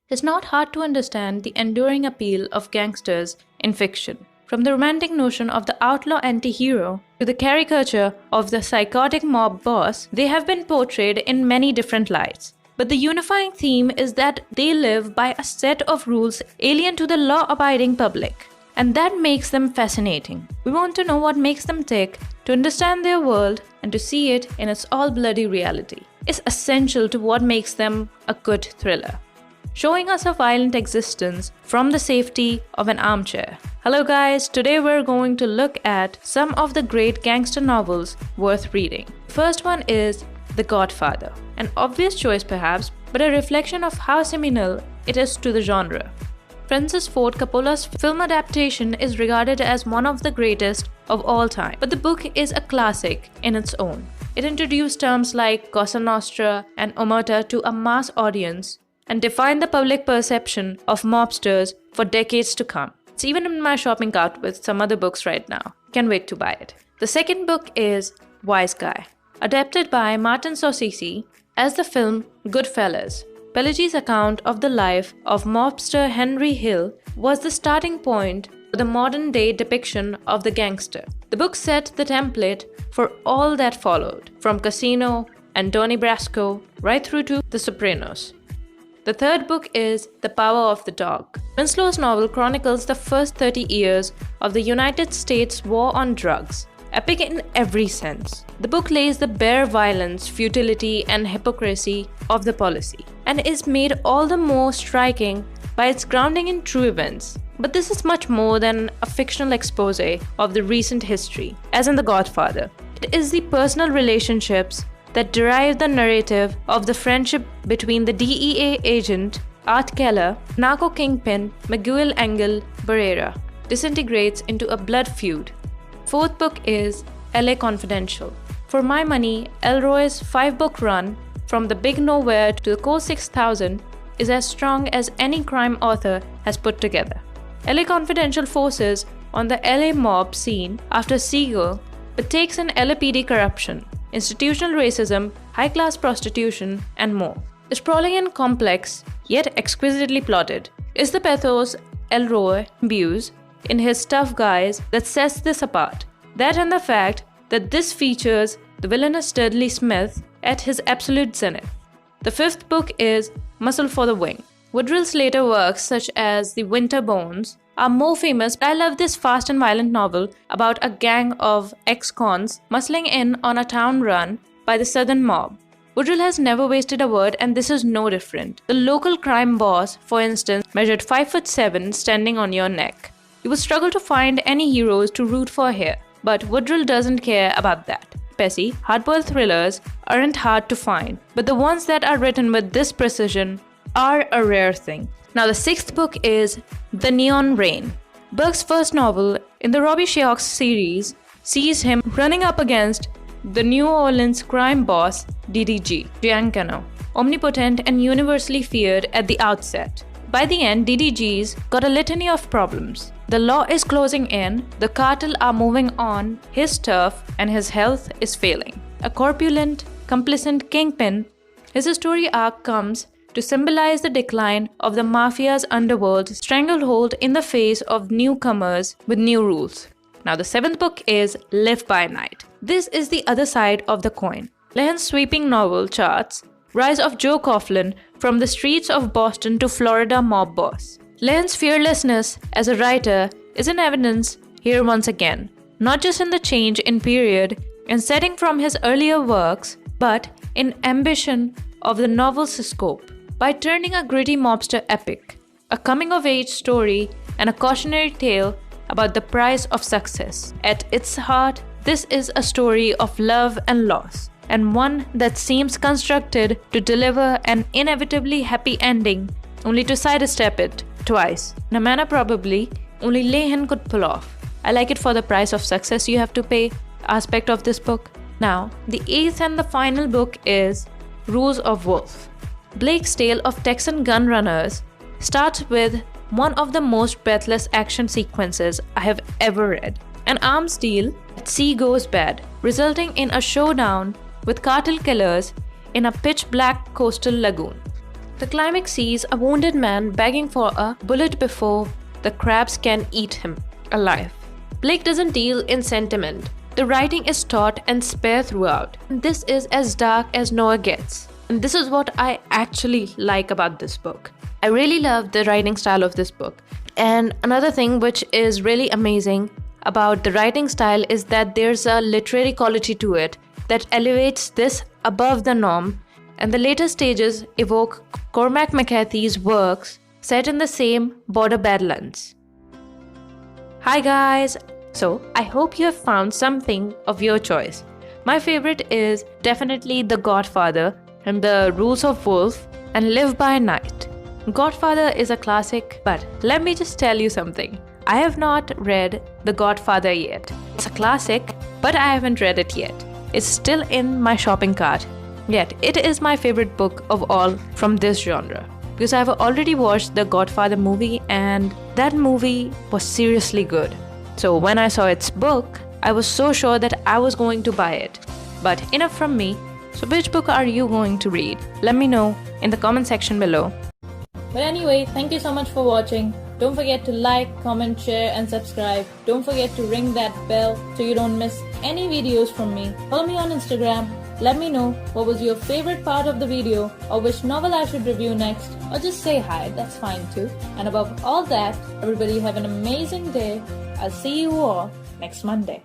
It's not hard to understand the enduring appeal of gangsters in fiction. From the romantic notion of the outlaw anti-hero to the caricature of the psychotic mob boss, they have been portrayed in many different lights. But the unifying theme is that they live by a set of rules alien to the law-abiding public. And that makes them fascinating. We want to know what makes them tick, to understand their world, and to see it in its all-bloody reality. It's essential to what makes them a good thriller, showing us a violent existence from the safety of an armchair. Hello guys, today we're going to look at some of the great gangster novels worth reading. First one is The Godfather. An obvious choice perhaps, but a reflection of how seminal it is to the genre. Francis Ford Coppola's film adaptation is regarded as one of the greatest of all time, but the book is a classic in its own. It introduced terms like Cosa Nostra and Omerta to a mass audience and defined the public perception of mobsters for decades to come. It's even in my shopping cart with some other books right now. Can't wait to buy it. The second book is Wise Guy, adapted by Martin Scorsese as the film Goodfellas. Pellegi's account of the life of mobster Henry Hill was the starting point for the modern-day depiction of the gangster. The book set the template for all that followed, from Casino and Donnie Brasco right through to The Sopranos. The third book is The Power of the Dog. Winslow's novel chronicles the first 30 years of the United States war on drugs, epic in every sense. The book lays the bare violence, futility, and hypocrisy of the policy, and is made all the more striking by its grounding in true events. But this is much more than a fictional expose of the recent history, as in The Godfather. It is the personal relationships that derive the narrative of the friendship between the DEA agent Art Keller, narco kingpin Miguel Angel Barrera, disintegrates into a blood feud. Fourth book is LA Confidential. For my money, Elroy's 5-book run, from the big nowhere to the core 6000, is as strong as any crime author has put together. LA Confidential focuses on the LA mob scene after Seagull, but takes in LAPD corruption, institutional racism, high-class prostitution, and more. Sprawling and complex, yet exquisitely plotted, is the pathos Elroy imbues in his tough guys that sets this apart. That and the fact that this features the villainous Dudley Smith at his absolute zenith. The fifth book is Muscle for the Wing. Woodrill's later works, such as The Winter Bones, are more famous, but I love this fast and violent novel about a gang of ex-cons muscling in on a town run by the Southern mob. Woodrill has never wasted a word, and this is no different. The local crime boss, for instance, measured 5'7", standing on your neck. You would struggle to find any heroes to root for here, but Woodrill doesn't care about that. Pessy, hardboiled thrillers aren't hard to find, but the ones that are written with this precision are a rare thing. Now the sixth book is The Neon Rain. Burke's first novel in the Robbie Sheox series sees him running up against the New Orleans crime boss DDG, Giancana, omnipotent and universally feared at the outset. By the end, DDG's got a litany of problems. The law is closing in, the cartel are moving on his turf, and his health is failing. A corpulent, complicit kingpin, his story arc comes to symbolize the decline of the mafia's underworld's stranglehold in the face of newcomers with new rules. Now the seventh book is Live by Night. This is the other side of the coin. Lehen's sweeping novel charts rise of Joe Coughlin from the streets of Boston to Florida mob boss. Lehen's fearlessness as a writer is in evidence here once again, not just in the change in period and setting from his earlier works, but in ambition of the novel's scope. By turning a gritty mobster epic, a coming-of-age story, and a cautionary tale about the price of success. At its heart, this is a story of love and loss, and one that seems constructed to deliver an inevitably happy ending, only to sidestep it twice. In a manner probably only Lehen could pull off. I like it for the price of success you have to pay aspect of this book. Now, the eighth and the final book is Rules of Wolf. Blake's tale of Texan gun runners starts with one of the most breathless action sequences I have ever read. An arms deal at sea goes bad, resulting in a showdown with cartel killers in a pitch-black coastal lagoon. The climax sees a wounded man begging for a bullet before the crabs can eat him alive. Blake doesn't deal in sentiment. The writing is taut and spare throughout. This is as dark as Noah gets. And this is what I actually like about this book. I really love the writing style of this book. And another thing which is really amazing about the writing style is that there's a literary quality to it that elevates this above the norm, and the later stages evoke Cormac McCarthy's works set in the same border badlands. Hi guys! So, I hope you have found something of your choice. My favorite is definitely The Godfather and The Rules of Wolf and Live by Night. Godfather is a classic, but let me just tell you something. I have not read The Godfather yet. It's a classic, but I haven't read it yet. It's still in my shopping cart. Yet, it is my favorite book of all from this genre. Because I've already watched the Godfather movie and that movie was seriously good. So when I saw its book, I was so sure that I was going to buy it. But enough from me. So which book are you going to read? Let me know in the comment section below. But anyway, thank you so much for watching. Don't forget to like, comment, share and subscribe. Don't forget to ring that bell so you don't miss any videos from me. Follow me on Instagram. Let me know what was your favorite part of the video or which novel I should review next, or just say hi, that's fine too. And above all that, everybody have an amazing day. I'll see you all next Monday.